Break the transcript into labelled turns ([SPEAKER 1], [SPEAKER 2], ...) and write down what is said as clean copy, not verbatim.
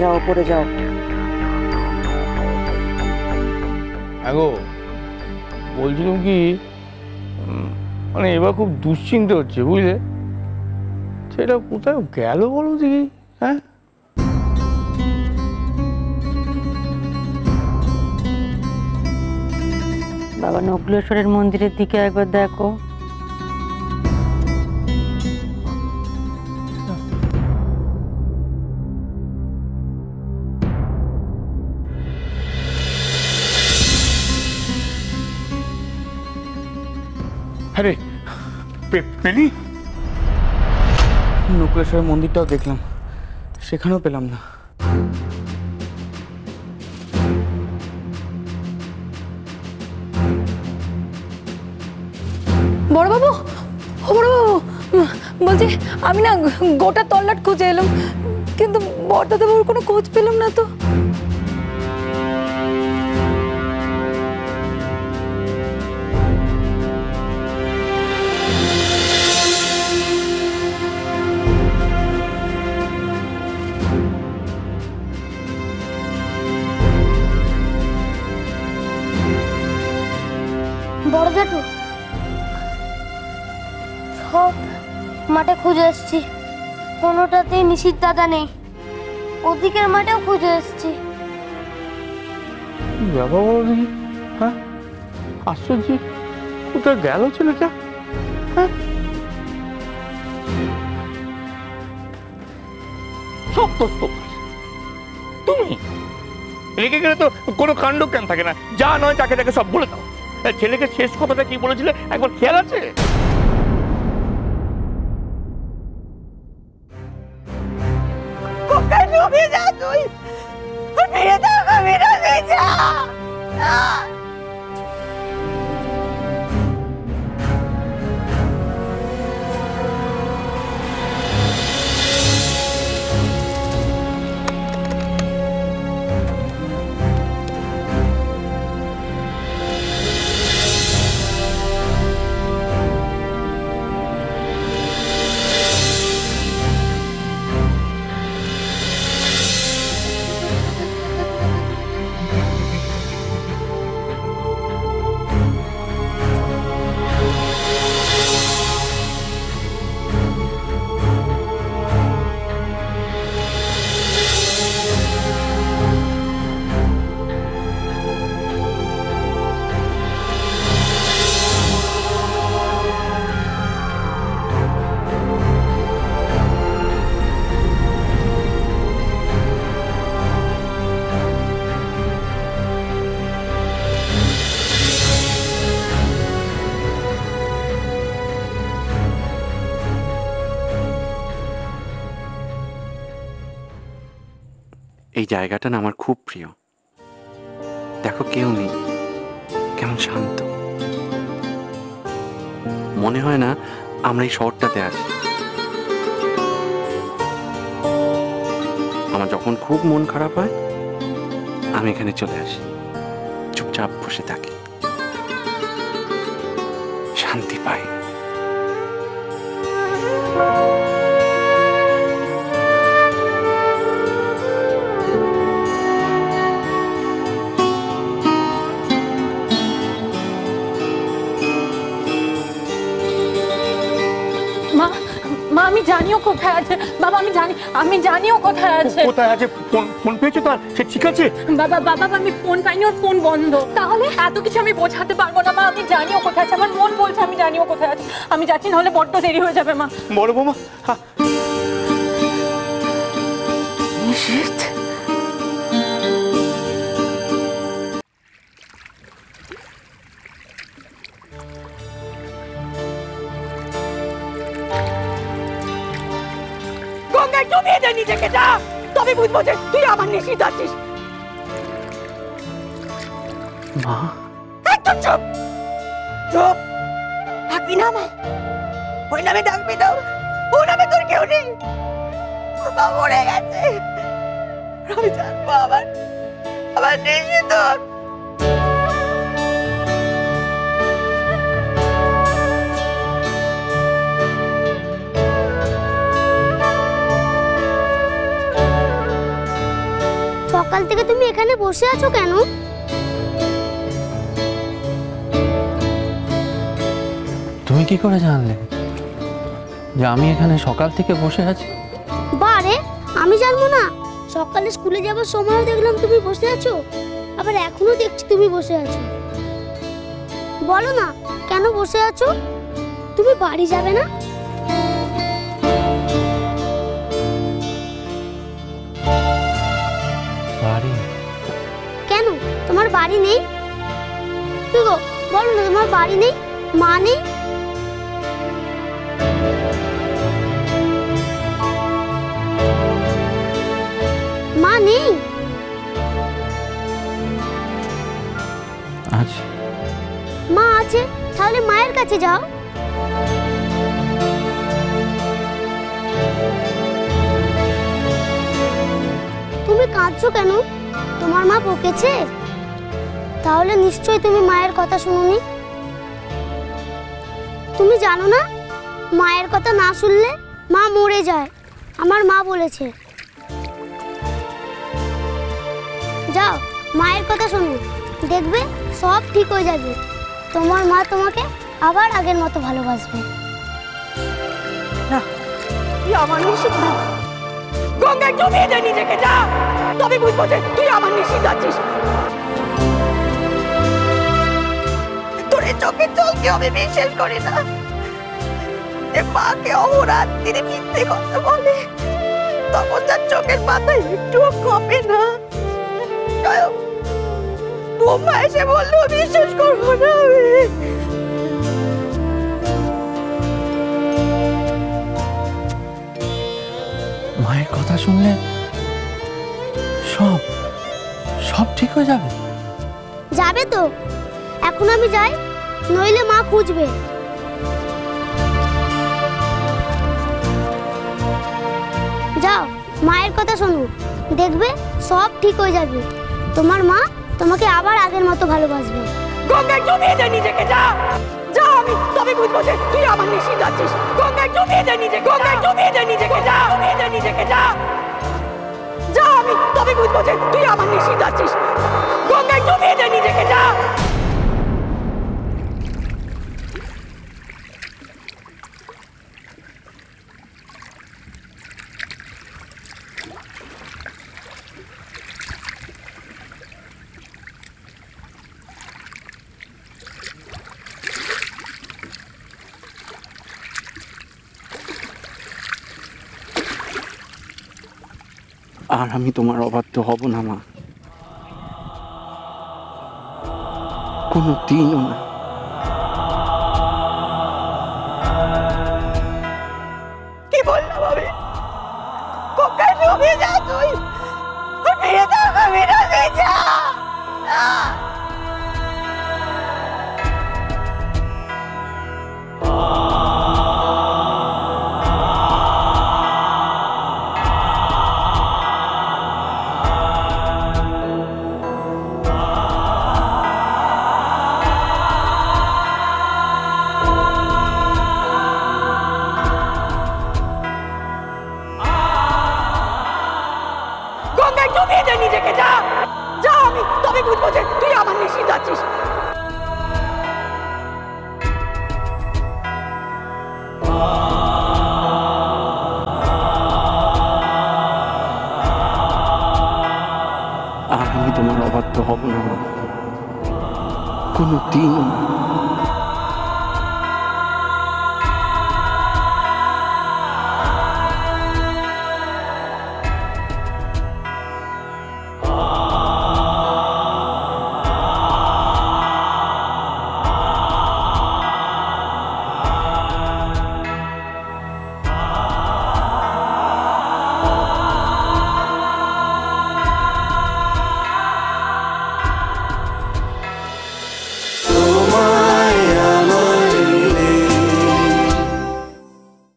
[SPEAKER 1] যাও ওপরে যাও।
[SPEAKER 2] আগো বলছিলাম কি, মানে এবার খুব দুশ্চিন্তা হচ্ছে বুঝলে, সেটা কোথায় গেল বলো দেখি। হ্যাঁ,
[SPEAKER 1] বাবা নকুলেশ্বরের মন্দিরের দিকে একবার দেখো।
[SPEAKER 2] আরে পেলি? নকুলেশ্বরের মন্দিরটাও দেখলাম, সেখানেও পেলাম না।
[SPEAKER 3] বড়বাবু, ও বড়বাবু, বলছি আমি না গোটা তল্লাট খুঁজে এলাম, কিন্তু বড়দাদাবাবুর কোনো খোঁজ পেলাম না তো।
[SPEAKER 4] বড় জেঠু, সব মাঠে খুঁজে এসছি, কোনোটাতেই নিশিত দাদা নেই। ওদিকের মাঠেও খুঁজে এসছি।
[SPEAKER 2] বাবা বলো দেখি। হ্যাঁ, আশ্চর্য, কোথায় গেল ছেলেটা? হ্যাঁ, সব দোষ তুমি রেখে গেলে তো কোনো কাণ্ড জ্ঞান থাকে না, যা নয় তাকে তাকে সব বলে দাও। ছেলেকে শেষ কথাটা কি বলেছিলে একবার খেয়াল আছে?
[SPEAKER 5] এই জায়গাটা না আমার খুব প্রিয়। দেখো কেউ নেই, কেমন শান্ত, মনে হয় না আমরা এই শহরটাতে আছি। আমার যখন খুব মন খারাপ হয় আমি এখানে চলে আসি, চুপচাপ বসে থাকি, শান্তি পাই।
[SPEAKER 3] মা, আমি জানিও কোথায় আছে। বাবা, আমি জানিও কোথায় আছে।
[SPEAKER 2] কোথায় আছে? ফোন পেয়েছো তার? সে ঠিক আছে?
[SPEAKER 3] বাবা, আমি ফোন পাইনি, ওর ফোন বন্ধ। তাহলে এত কিছু আমি বোঝাতে পারবো না মা, আমি জানিও কোথায় আছে। আমার মন বলছে আমি জানিও কোথায় আছে। আমি যাচ্ছি, নাহলে বড্ড দেরি হয়ে যাবে মা।
[SPEAKER 2] বড় বৌমা,
[SPEAKER 3] নিশিত, গঙ্গায় ডুবিয়ে দে নিজেকে, যা, তবে বুঝবো যে তুই আমার নিশিত আছিস।
[SPEAKER 5] মা,
[SPEAKER 3] একদম চুপ, চুপ থাকবি না মা। ওই নামে ডাকবি না, ও নামে তোর কেউ নেই। ওর মা মরে গেছে, আমি জানবো আমার নিশিত।
[SPEAKER 4] সকাল থেকে তুমি এখানে বসে আছো কেন?
[SPEAKER 5] তুমি কি করে জানলে যে আমি এখানে সকাল থেকে বসে আছি?
[SPEAKER 4] বারে, আমি জানবো না? সকালে স্কুলে যাবার সময়ও দেখলাম তুমি বসে আছো, আবার এখনো দেখছি তুমি বসে আছো। বলো না কেন বসে আছো? তুমি বাড়ি যাবে না?
[SPEAKER 5] বাড়ি?
[SPEAKER 4] কেন, তোমার বাড়ি নেই? কি গো, বলো না তোমার বাড়ি নেই, মা নেই? মা নেই?
[SPEAKER 5] আছে।
[SPEAKER 4] মা আছে, তাহলে মায়ের কাছে যাও। তুমি কাঁদছো কেন? তোমার মা বকেছে? তাহলে নিশ্চয়ই তুমি মায়ের কথা শুনোনি। তুমি জানো না, মায়ের কথা না শুনলে মা মরে যায়, আমার মা বলেছে। যাও, মায়ের কথা শোনো, দেখবে সব ঠিক হয়ে যাবে। তোমার মা তোমাকে আবার আগের মতো ভালোবাসবে।
[SPEAKER 3] না, তুই আমার নিষিদ্ধ না। গঙ্গায় ডুবিয়ে দে নিজেকে, যা, তবে বুঝবো যে তুই আমার নিষিদ্ধ আছিস। তোর এই চোখের জলকে আমি বিশ্বাস করি না। যে মাকে অহরাত্রি মিথ্যে কথা বলে, তখন তার চোখের পাতায় একটুও কমে না। বোমা এসে বললেও বিশ্বাস করবো না আমি।
[SPEAKER 5] মায়ের কথা শুনলে সব সব ঠিক হয়ে যাবে?
[SPEAKER 4] যাবে তো, এখন আমি যাই, নইলে মা খুঁজবে। যাও, মায়ের কথা শোনো, দেখবে সব ঠিক হয়ে যাবে। তোমার মা তোমাকে আবার আগের মতো ভালোবাসবে।
[SPEAKER 3] গঙ্গায় ডুবিয়ে দে নিজেকে, যা, যা, আমি তবে বুঝবো যে তুই আমার নিষিদ্ধ আছিস। গঙ্গায় ডুবিয়ে দে নিজেকে, গঙ্গায় ডুবিয়ে দে নিজেকে, যা, ডুবিয়ে দে নিজেকে, যা, যা, আমি তবে বুঝবো যে তুই আমার নিষিদ্ধ আছিস। গঙ্গায় ডুবিয়ে দে নিজেকে, যা।
[SPEAKER 5] আর আমি তোমার অবাধ্য হব না মা, কোনো দিনও না।
[SPEAKER 3] কি বললাম আমি? গঙ্গায় ডুবিয়ে যা তুই, ফিরে তাকাবি না, তুই যা। গঙ্গায় ডুবিয়ে দে নিজেকে, যা, যা, আমি তবে বুঝবো যে তুই আমার নিষিদ্ধ আছিস।
[SPEAKER 5] আর আমি তোমার অবাধ্য হব না মা, কোনো দিনও না।